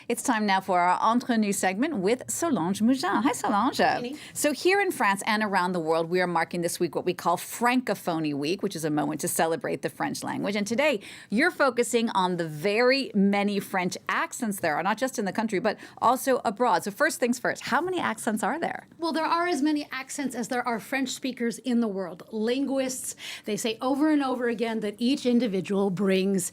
It's time now for our Entre Nous segment with Solange Mougin. Hi, Solange. Hey. So here in France and around the world, we are marking this week what we call Francophonie Week, which is a moment to celebrate the French language. And today, you're focusing on the very many French accents there are, not just in the country, but also abroad. So first things first, how many accents are there? Well, there are as many accents as there are French speakers in the world. Linguists, they say over and over again that each individual brings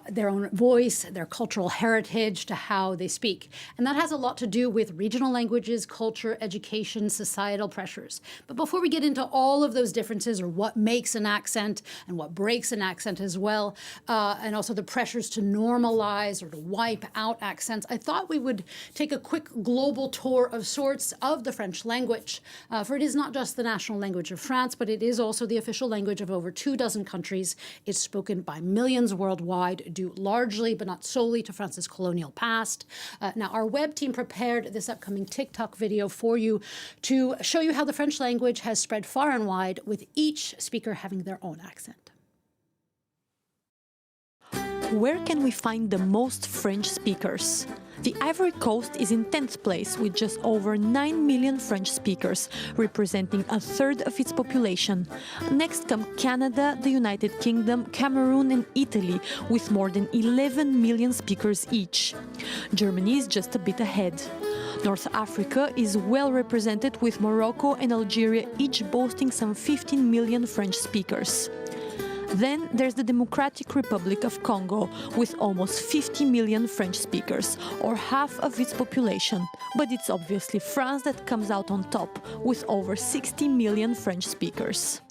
their own voice, their cultural heritage to how they speak. And that has a lot to do with regional languages, culture, education, societal pressures. But before we get into all of those differences, or what makes an accent and what breaks an accent as well, and also the pressures to normalize or to wipe out accents, I thought we would take a quick global tour of sorts of the French language. For it is not just the national language of France, but it is also the official language of over 24 countries. It's spoken by millions worldwide, due largely, but not solely, to France's colonial past. Now, our web team prepared this upcoming TikTok video for you to show you how the French language has spread far and wide, with each speaker having their own accent. Where can we find the most French speakers? The Ivory Coast is in 10th place with just over 9 million French speakers, representing a third of its population. Next come Canada, the United Kingdom, Cameroon and Italy, with more than 11 million speakers each. Germany is just a bit ahead. North Africa is well represented, with Morocco and Algeria each boasting some 15 million French speakers. Then there's the Democratic Republic of Congo, with almost 50 million French speakers, or half of its population. But it's obviously France that comes out on top, with over 60 million French speakers.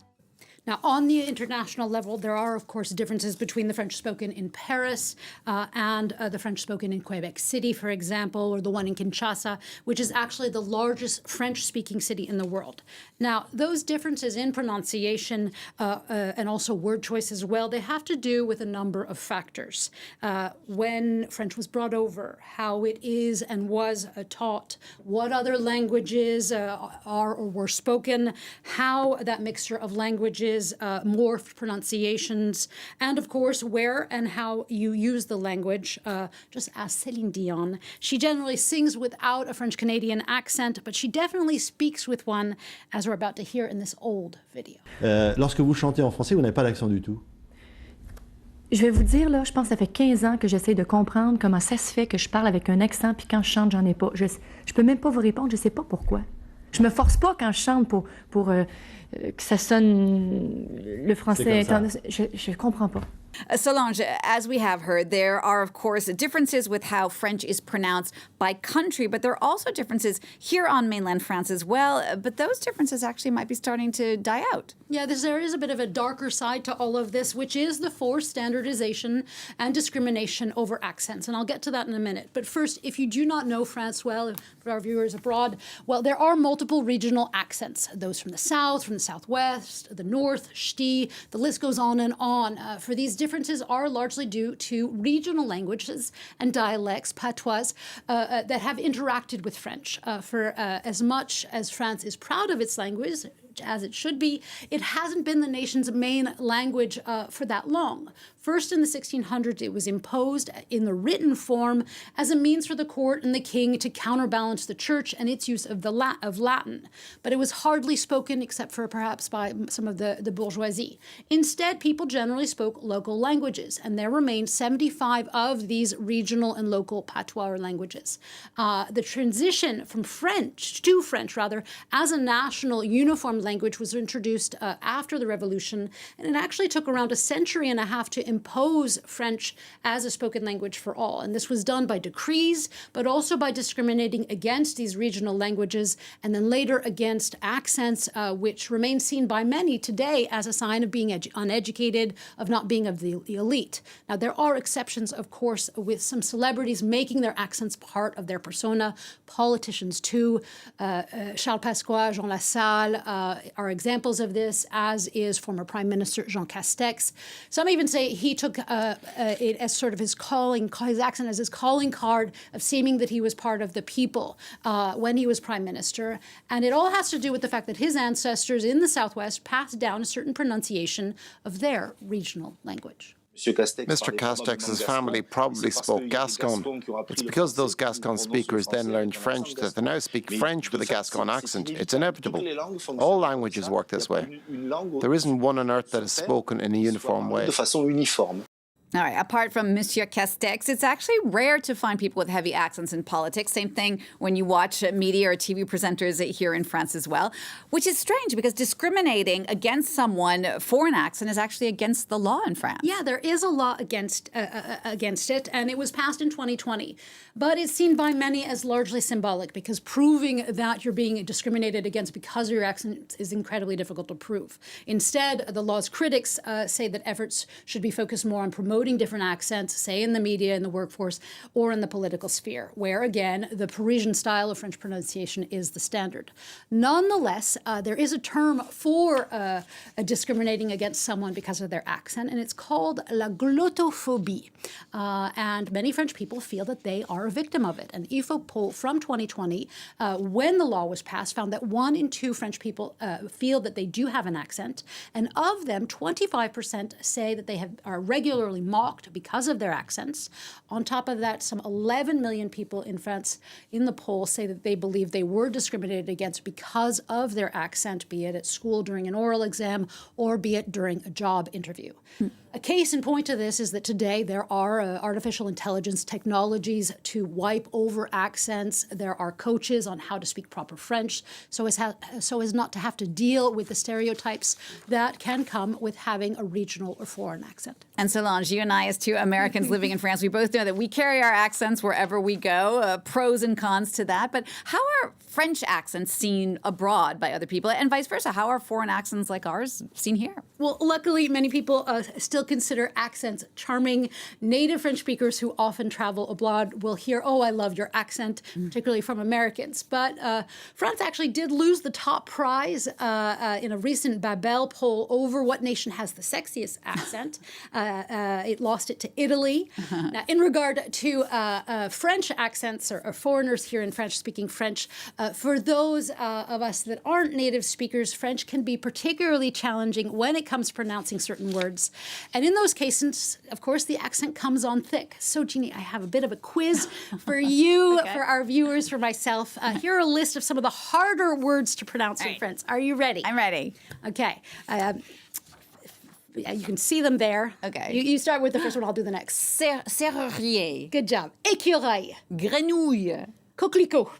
Now, on the international level, there are, of course, differences between the French spoken in Paris and the French spoken in Quebec City, for example, or the one in Kinshasa, which is actually the largest French-speaking city in the world. Now, those differences in pronunciation and also word choice as well, they have to do with a number of factors. When French was brought over, how it is and was taught, what other languages are or were spoken, how that mixture of languages morphed pronunciations, and of course where and how you use the language. Just ask Céline Dion. She generally sings without a French-Canadian accent, but she definitely speaks with one, as we're about to hear in this old video. Lorsque vous chantez en français, vous n'avez pas d'accent du tout. Je vais vous dire, là, je pense que ça fait 15 ans que j'essaie de comprendre comment ça se fait que je parle avec un accent, puis quand je chante, j'en ai pas. Je peux même pas vous répondre, je sais pas pourquoi. Je me force pas quand je chante pour que ça sonne le français. Je comprends pas. Solange, as we have heard, there are, of course, differences with how French is pronounced by country, but there are also differences here on mainland France as well. But those differences actually might be starting to die out. Yeah, there is a bit of a darker side to all of this, which is the forced standardization and discrimination over accents. And I'll get to that in a minute. But first, if you do not know France well, for our viewers abroad, well, there are multiple regional accents. Those from the south, from the southwest, the north, ch'ti, the list goes on and on. For these differences are largely due to regional languages and dialects, patois, that have interacted with French. For as much as France is proud of its language, as it should be, it hasn't been the nation's main language for that long. First, in the 1600s, it was imposed in the written form as a means for the court and the king to counterbalance the church and its use of Latin. But it was hardly spoken except for perhaps by some of the bourgeoisie. Instead, people generally spoke local languages, and there remained 75 of these regional and local patois languages. The transition from French, as a national uniform language was introduced after the Revolution, and it actually took around a century and a half to impose French as a spoken language for all. And this was done by decrees, but also by discriminating against these regional languages, and then later against accents, which remain seen by many today as a sign of being uneducated, of not being of the elite. Now, there are exceptions, of course, with some celebrities making their accents part of their persona, politicians too. Charles Pasqua, Jean Lassalle are examples of this, as is former Prime Minister Jean Castex. Some even say he took it as sort of his accent as his calling card of seeming that he was part of the people when he was Prime Minister. And it all has to do with the fact that his ancestors in the Southwest passed down a certain pronunciation of their regional language. Mr. Castex's family probably spoke Gascon. It's because those Gascon speakers then learned French that they now speak French with a Gascon accent. It's inevitable. All languages work this way. There isn't one on earth that is spoken in a uniform way. All right, apart from Monsieur Castex, it's actually rare to find people with heavy accents in politics. Same thing when you watch media or TV presenters here in France as well, which is strange because discriminating against someone for an accent is actually against the law in France. Yeah, there is a law against it, and it was passed in 2020. But it's seen by many as largely symbolic because proving that you're being discriminated against because of your accent is incredibly difficult to prove. Instead, the law's critics say that efforts should be focused more on promoting different accents, say in the media, in the workforce, or in the political sphere, where, again, the Parisian style of French pronunciation is the standard. Nonetheless, there is a term for discriminating against someone because of their accent, and it's called la glottophobie. And many French people feel that they are a victim of it. An IFO poll from 2020, when the law was passed, found that 1 in 2 French people feel that they do have an accent, and of them, 25% say that they are regularly mocked because of their accents. On top of that, some 11 million people in France in the poll say that they believe they were discriminated against because of their accent, be it at school during an oral exam or be it during a job interview. A case in point to this is that today there are artificial intelligence technologies to wipe over accents. There are coaches on how to speak proper French so as not to have to deal with the stereotypes that can come with having a regional or foreign accent. And Solange, you and I, as 2 Americans living in France, we both know that we carry our accents wherever we go, pros and cons to that. But how are French accents seen abroad by other people, and vice versa? How are foreign accents like ours seen here? Well, luckily, many people still consider accents charming. Native French speakers who often travel abroad will hear, "Oh, I love your accent," particularly from Americans. But France actually did lose the top prize in a recent Babel poll over what nation has the sexiest accent. It lost it to Italy. Now, in regard to French accents or foreigners here in French, speaking French, for those of us that aren't native speakers, French can be particularly challenging when it comes to pronouncing certain words. And in those cases, of course, the accent comes on thick. So, Jeannie, I have a bit of a quiz for you, for our viewers, for myself. Here are a list of some of the harder words to pronounce in French. Are you ready? I'm ready. Okay. You can see them there. Okay. You start with the first one. I'll do the next. Serrurier. Good job. Écureuil. Grenouille. Coquelicot.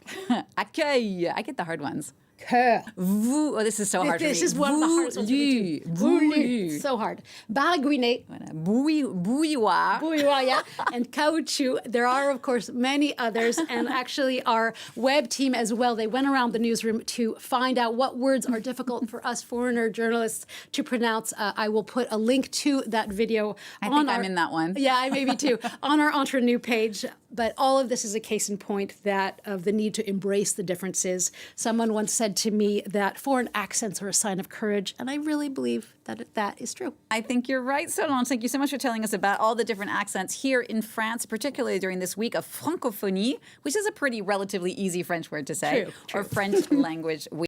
Accueil. I get the hard ones. Cœur. Vous. Oh, this is so hard for me. This is one of the hardest ones for me too. Voulu. So hard. Baragouinet. Bouilloire. Bouilloire, yeah. And caoutchouc. There are, of course, many others. And actually, our web team as well, they went around the newsroom to find out what words are difficult for us foreigner journalists to pronounce. I will put a link to that video. I think I'm in that one. Yeah, I may be too. On our Entre Nous page. But all of this is a case in point that of the need to embrace the differences. Someone once said to me that foreign accents are a sign of courage, and I really believe that that is true. I think you're right, Solange. Thank you so much for telling us about all the different accents here in France, particularly during this week of Francophonie, which is a pretty relatively easy French word to say, True. or French language week.